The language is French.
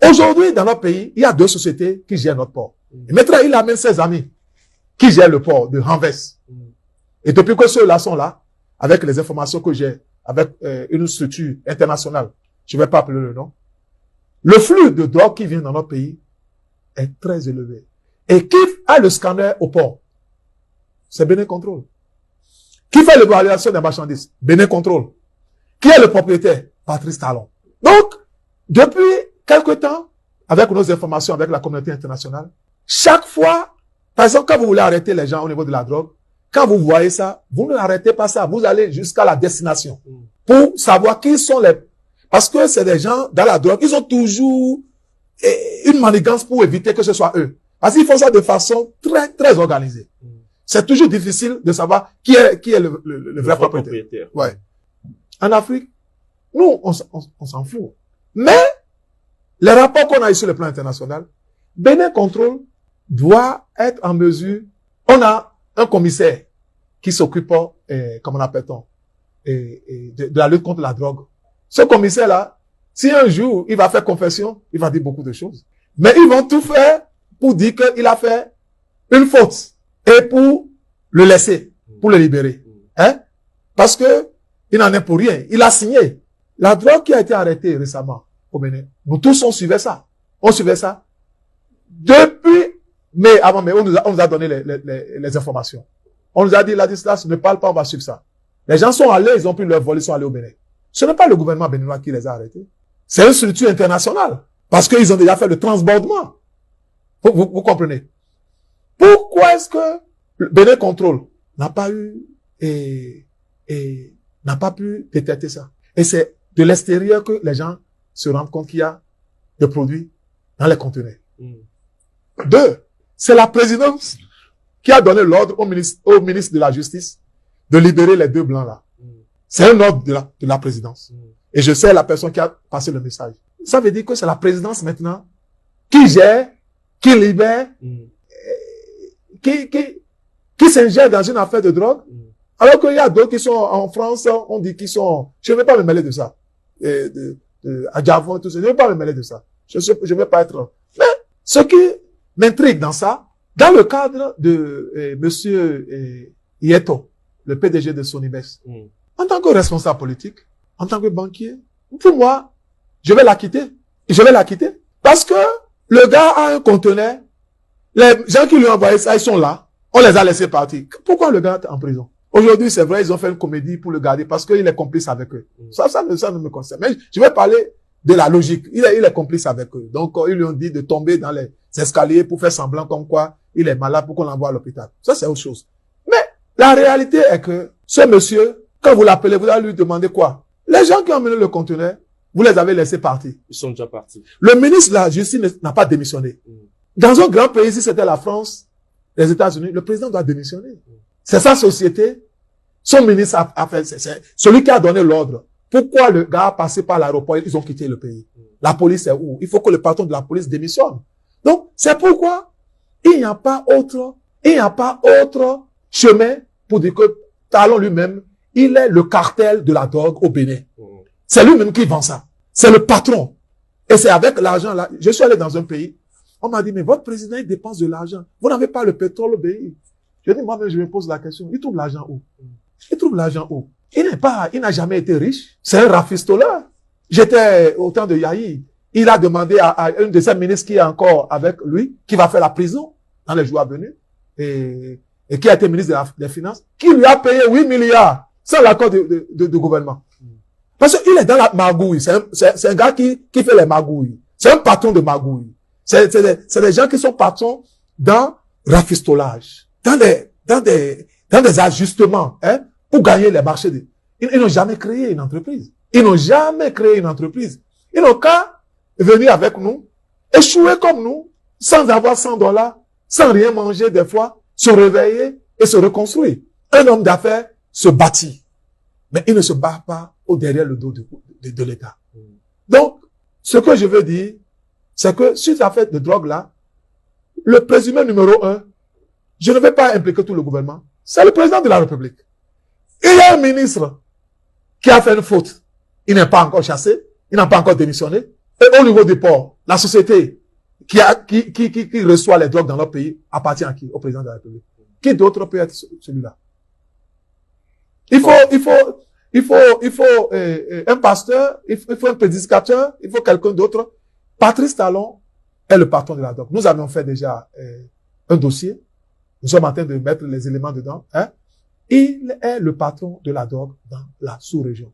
Aujourd'hui, dans notre pays, il y a 2 sociétés qui gèrent notre port. Et maintenant, il amène ses amis qui gèrent le port de Anvers. Et depuis que ceux-là sont là, avec les informations que j'ai, avec une structure internationale, je ne vais pas appeler le nom, le flux de drogue qui vient dans notre pays est très élevé. Et qui a le scanner au port? C'est Bénin Contrôle. Qui fait l'évaluation des marchandises? Bénin Contrôle. Qui est le propriétaire? Patrice Talon. Donc, depuis quelque temps, avec nos informations, avec la communauté internationale, chaque fois, par exemple, quand vous voulez arrêter les gens au niveau de la drogue, quand vous voyez ça, vous ne arrêtez pas ça. Vous allez jusqu'à la destination pour savoir qui sont les... Parce que c'est des gens dans la drogue, ils ont toujours une manigance pour éviter que ce soit eux. Parce qu'ils font ça de façon très, très organisée. C'est toujours difficile de savoir qui est le vrai propriétaire. Ouais. En Afrique, nous, on s'en fout. Mais, les rapports qu'on a eu sur le plan international, Bénin Contrôle doit être en mesure. On a un commissaire qui s'occupe, comment on appelle-t-on, de la lutte contre la drogue. Ce commissaire-là, si un jour il va faire confession, il va dire beaucoup de choses. Mais ils vont tout faire pour dire qu'il a fait une faute et pour le laisser, pour le libérer. Hein? Parce que il n'en est pour rien. Il a signé. La drogue qui a été arrêtée récemment au Bénin, nous tous on suivait ça. On suivait ça. Depuis mais avant, mais on nous a donné les informations. On nous a dit, la distance ne parle pas, on va suivre ça. Les gens sont allés, ils ont pris leur vol, ils sont allés au Bénin. Ce n'est pas le gouvernement béninois qui les a arrêtés. C'est une structure internationale. Parce qu'ils ont déjà fait le transbordement. Vous comprenez? Pourquoi est-ce que le Bénin Contrôle n'a pas eu n'a pas pu détecter ça? Et c'est de l'extérieur que les gens se rendent compte qu'il y a des produits dans les conteneurs. 2, c'est la présidence qui a donné l'ordre au ministre de la Justice de libérer les 2 blancs-là. C'est un ordre de la présidence. Et je sais la personne qui a passé le message. Ça veut dire que c'est la présidence maintenant qui gère, qui libère, qui s'ingère dans une affaire de drogue. Alors qu'il y a d'autres qui sont en France, on dit qu'ils sont... Je ne vais pas me mêler de ça. À Javon, tout ça. Je ne vais pas me mêler de ça. Je ne vais pas être... Mais ce qui m'intrigue dans ça, dans le cadre de monsieur Ieto, le PDG de Sonibes, en tant que responsable politique, en tant que banquier, pour moi, je vais la quitter. Je vais la quitter. Parce que le gars a un conteneur, les gens qui lui ont envoyé ça, ils sont là, on les a laissés partir. Pourquoi le gars est en prison? Aujourd'hui, c'est vrai, ils ont fait une comédie pour le garder parce qu'il est complice avec eux. Ça ne me concerne. Mais je vais parler de la logique. Il est complice avec eux. Donc, ils lui ont dit de tomber dans les escaliers pour faire semblant comme quoi il est malade pour qu'on l'envoie à l'hôpital. Ça, c'est autre chose. Mais la réalité est que ce monsieur, quand vous l'appelez, vous allez lui demander quoi? Les gens qui ont mené le conteneur, vous les avez laissés partir. Ils sont déjà partis. Le ministre de la Justice n'a pas démissionné. Dans un grand pays, si c'était la France, les États-Unis, le président doit démissionner. C'est sa société. Son ministre a fait, c'est celui qui a donné l'ordre. Pourquoi le gars a passé par l'aéroport, ils ont quitté le pays? La police est où? Il faut que le patron de la police démissionne. Donc, c'est pourquoi il n'y a pas autre chemin pour dire que Talon lui-même, il est le cartel de la drogue au Bénin. C'est lui-même qui vend ça. C'est le patron. Et c'est avec l'argent là. Je suis allé dans un pays. On m'a dit, mais votre président, il dépense de l'argent. Vous n'avez pas le pétrole au pays. Je dis, moi-même, je me pose la question. Il trouve l'argent où? Il trouve l'argent où? Il n'a jamais été riche. C'est un rafistoleur. J'étais au temps de Yahi. Il a demandé à une de ses ministres qui est encore avec lui, qui va faire la prison dans les jours à venir, et qui a été ministre des Finances, qui lui a payé 8 milliards sans l'accord du gouvernement. Parce qu'il est dans la magouille. C'est un gars qui fait les magouilles. C'est un patron de magouille. C'est des gens qui sont patrons dans rafistolage, dans des ajustements, pour gagner les marchés. Ils n'ont jamais créé une entreprise. Ils n'ont qu'à venir avec nous, échouer comme nous, sans avoir $100, sans rien manger des fois, se réveiller et se reconstruire. Un homme d'affaires se bâtit. Mais il ne se bat pas au derrière le dos de l'État. Donc, ce que je veux dire, c'est que sur cette affaire de drogue-là, le présumé numéro 1, je ne vais pas impliquer tout le gouvernement, c'est le président de la République. Il y a un ministre qui a fait une faute. Il n'est pas encore chassé, il n'a pas encore démissionné. Et au niveau des ports, la société qui reçoit les drogues dans notre pays appartient à qui? Au président de la République. Qui d'autre peut être celui-là? Il faut un pasteur, il faut un prédicateur, il faut quelqu'un d'autre. Patrice Talon est le patron de la drogue. Nous avions fait déjà un dossier. Nous sommes en train de mettre les éléments dedans. Hein? Il est le patron de la drogue dans la sous-région.